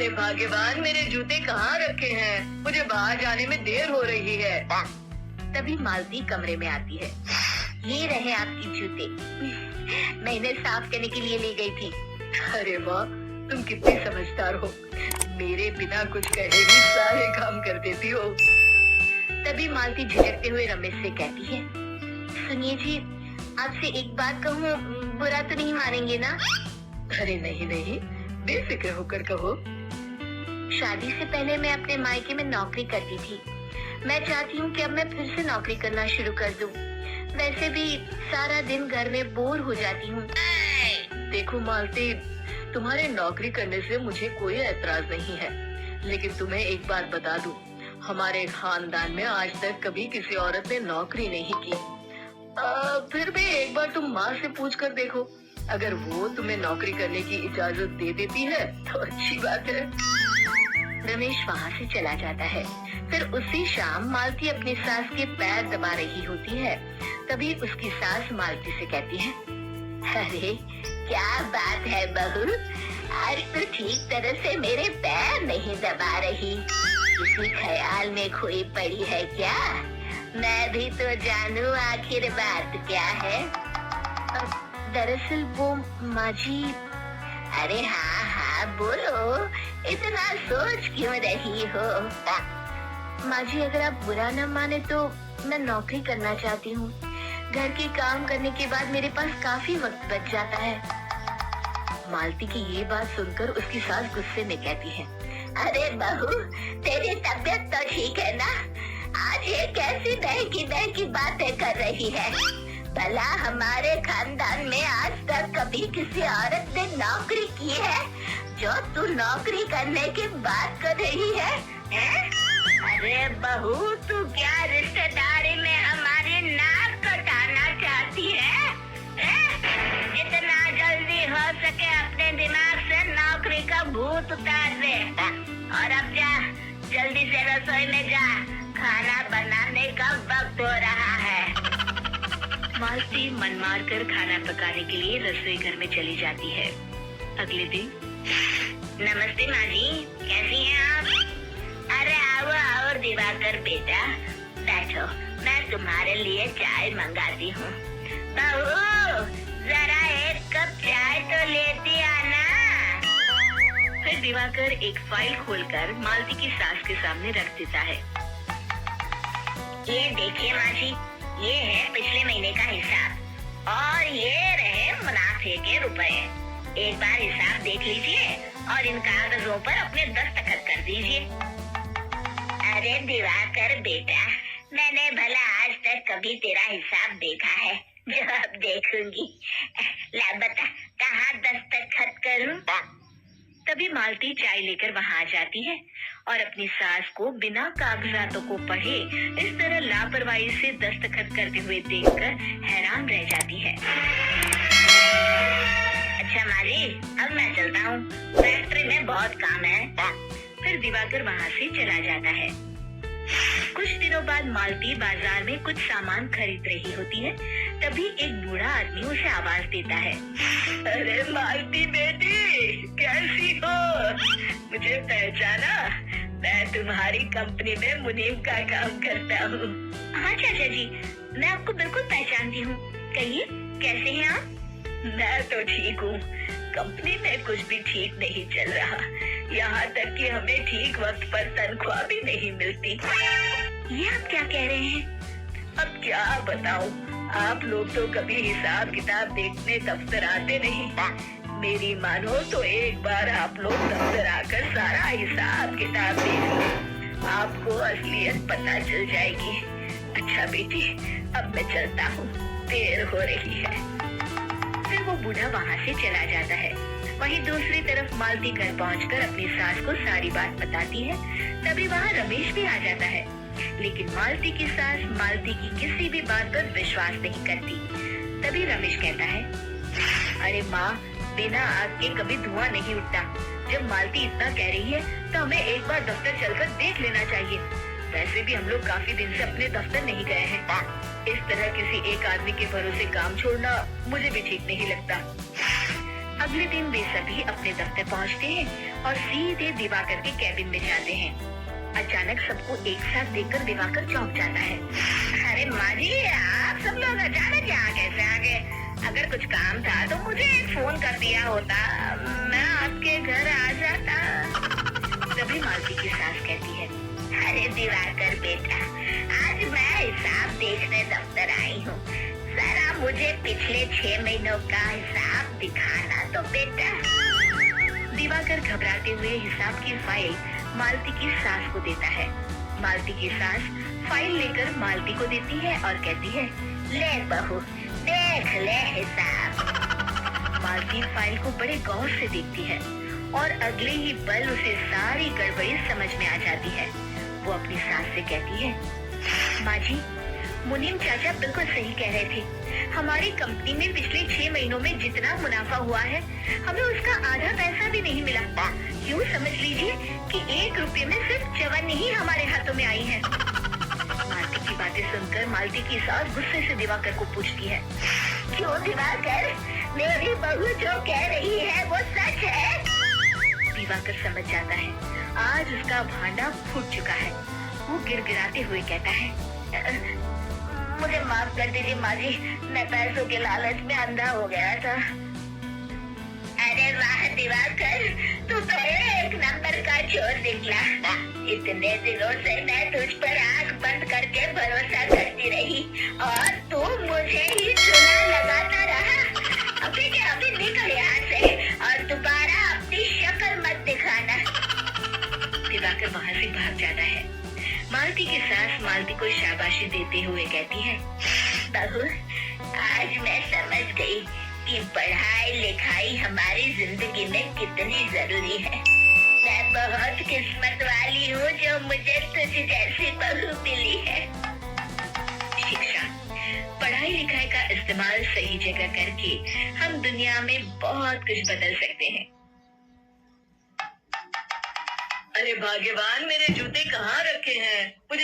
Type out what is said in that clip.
अरे भाग्यवान, मेरे जूते कहाँ रखे हैं? मुझे बाहर जाने में देर हो रही है। तभी मालती कमरे में आती है। ये रहे आपके जूते, मैं इन्हें साफ करने के लिए ले गई थी। अरे वाह, तुम कितनी समझदार हो। मेरे बिना कुछ कहे ही सारे काम कर देती हो। तभी मालती झिझकते हुए रमेश से कहती है, सुनिए जी, आपसे एक बात कहूँ, बुरा तो नहीं मानेंगे ना? अरे नहीं नहीं, बेफिक्र होकर कहो। शादी से पहले मैं अपने मायके में नौकरी करती थी। मैं चाहती हूँ कि अब मैं फिर से नौकरी करना शुरू कर दूँ। वैसे भी सारा दिन घर में बोर हो जाती हूँ। देखो मालती, तुम्हारे नौकरी करने से मुझे कोई एतराज नहीं है, लेकिन तुम्हें एक बात बता दूं, हमारे खानदान में आज तक कभी किसी औरत ने नौकरी नहीं की। फिर भी एक बार तुम माँ से पूछ कर देखो, अगर वो तुम्हें नौकरी करने की इजाजत दे देती है तो अच्छी बात है। रमेश वहाँ से चला जाता है। फिर उसी शाम मालती अपनी सास के पैर दबा रही होती है। तभी उसकी सास मालती से कहती है, अरे क्या बात है बहू, आज तो ठीक तरह से मेरे पैर नहीं दबा रही। किसी ख्याल में खोई पड़ी है क्या? मैं भी तो जानूं आखिर बात क्या है। दरअसल वो माँ जी। अरे हाँ हाँ बोलो, इतना सोच क्यों रही हो? माँ जी, अगर आप बुरा न माने तो मैं नौकरी करना चाहती हूँ। घर के काम करने के बाद मेरे पास काफी वक्त बच जाता है। मालती की ये बात सुनकर उसकी सास गुस्से में कहती है, अरे बहू, तेरी तबीयत तो ठीक है ना? आज ये कैसी महंगी महंगी बातें कर रही है? भला हमारे खानदान में आज तक कभी किसी औरत ने नौकरी की है जो तू नौकरी करने की बात कर रही है? अरे बहू, तू क्या रिश्तेदारी में हमारी नाक कटाना चाहती है? जितना जल्दी हो सके अपने दिमाग से नौकरी का भूत उतार दे। और अब जा, जल्दी से रसोई में जा, खाना बनाने का वक्त हो रहा है। मालती मन मार कर खाना पकाने के लिए रसोई घर में चली जाती है। अगले दिन, नमस्ते माँ जी, कैसी हैं आप? अरे आओ आओ दिवाकर बेटा, बैठो, मैं तुम्हारे लिए चाय मंगाती हूँ। बहू, जरा एक कप चाय तो लेती आना। फिर दिवाकर एक फाइल खोलकर मालती की सास के सामने रख देता है। ये देखिए माँ जी, ये है पिछले महीने का हिसाब और ये रहे मुनाफे के रुपए। एक बार हिसाब देख लीजिए और इन कागजों पर अपने दस्तखत कर दीजिए। अरे दिवाकर बेटा, मैंने भला आज तक कभी तेरा हिसाब देखा है जो अब देखूंगी? ला बता, कहाँ दस्तखत करूं? तभी मालती चाय लेकर वहाँ आ जाती है और अपनी सास को बिना कागजातों को पढ़े इस तरह लापरवाही से दस्तखत करते हुए देखकर हैरान रह जाती है। अच्छा माली, अब मैं चलता हूँ, फैक्ट्री में बहुत काम है। फिर दिवाकर वहाँ से चला जाता है। कुछ दिनों बाद मालती बाजार में कुछ सामान खरीद रही होती है। तभी एक बूढ़ा आदमी उसे आवाज देता है, अरे मालती बेटी, कैसी हो? मुझे पहचाना? मैं तुम्हारी कंपनी में मुनीम का काम करता हूँ। हाँ चाचा जी, मैं आपको बिल्कुल पहचानती हूँ। कहिए, कैसे हैं आप? मैं तो ठीक हूँ, कंपनी में कुछ भी ठीक नहीं चल रहा, यहाँ तक कि हमें ठीक वक्त पर तनख्वाह भी नहीं मिलती। ये आप क्या कह रहे हैं? अब क्या बताऊँ, आप लोग तो कभी हिसाब किताब देखने दफ्तर आते नहीं। मेरी मानो तो एक बार आप लोग दफ्तर आकर सारा हिसाब किताब देख लो, आपको असलियत पता चल जाएगी। अच्छा बेटी, अब मैं चलता हूँ, देर हो रही है। फिर वो बूढ़ा वहाँ से चला जाता है। वहीं दूसरी तरफ मालती घर पहुंचकर अपनी सास को सारी बात बताती है। तभी वहाँ रमेश भी आ जाता है, लेकिन मालती की सास मालती की किसी भी बात पर विश्वास नहीं करती। तभी रमेश कहता है, अरे माँ, बिना आग के कभी धुआं नहीं उठता। जब मालती इतना कह रही है तो हमें एक बार दफ्तर चलकर देख लेना चाहिए। वैसे भी हम लोग काफी दिन से अपने दफ्तर नहीं गए हैं। इस तरह किसी एक आदमी के भरोसे काम छोड़ना मुझे भी ठीक नहीं लगता। अगले दिन वे सभी अपने दफ्तर पहुंचते हैं और सीधे दिवाकर के कैबिन में जाते हैं। अचानक सबको एक साथ देखकर दिवाकर चौंक जाता है। अरे माँ जी, आप सब लोग अचानक यहाँ कैसे आ गए? अगर कुछ काम था तो मुझे एक फोन कर दिया होता, मैं आपके घर आ जाता। तभी मालती की सास कहती है, अरे दिवाकर बेटा, आज मैं हिसाब देखने दफ्तर आई हूँ। जरा मुझे पिछले 6 महीनों का हिसाब दिखाना तो बेटा। दिवाकर घबराते हुए हिसाब की फाइल मालती की सास को देता है। मालती की सास फाइल लेकर मालती को देती है और कहती है, ले बहू, देख ले हिसाब। मालती फाइल को बड़े गौर से देखती है और अगले ही पल उसे सारी गड़बड़ी समझ में आ जाती है। वो अपनी सास से कहती है, माँ जी, मुनीम चाचा बिल्कुल सही कह रहे थे। हमारी कंपनी में पिछले 6 महीनों में जितना मुनाफा हुआ है, हमें उसका आधा पैसा भी नहीं मिला। यूँ समझ लीजिए कि 1 रुपये में सिर्फ चवन्नी ही हमारे हाथों में आई है। मालती की बातें सुनकर मालती की सास गुस्से से दिवाकर को पूछती है, क्यों दिवाकर, मेरी बहू जो कह रही है वो सच है? दिवाकर समझ जाता है आज उसका भांडा फूट चुका है। वो गिड़गिड़ाते हुए कहता है, मुझे माफ कर दीजिए माँ जी, मैं पैसों के लालच में अंधा हो गया था। अरे वाह दिवाकर, तू तो एक नंबर का चोर निकला। इतने दिनों से मैं तुझ पर आंख बंद करके भरोसा करती रही और तू मुझे ही चुना लगाता रहा। अभी के अभी निकल यहाँ से और दोबारा अपनी शक्ल मत दिखाना। दिवाकर वहाँ से भाग जाता है। मालती की सास मालती को शाबाशी देते हुए कहती है, बहू, आज मैं समझ गई कि पढ़ाई लिखाई हमारी जिंदगी में कितनी जरूरी है। मैं बहुत किस्मत वाली हूँ जो मुझे तुझ जैसी बहू मिली है। शिक्षा, पढ़ाई लिखाई का इस्तेमाल सही जगह करके हम दुनिया में बहुत कुछ बदल सकते हैं। अरे भाग्यवान, मेरे जूते कहाँ रखे हैं? मुझे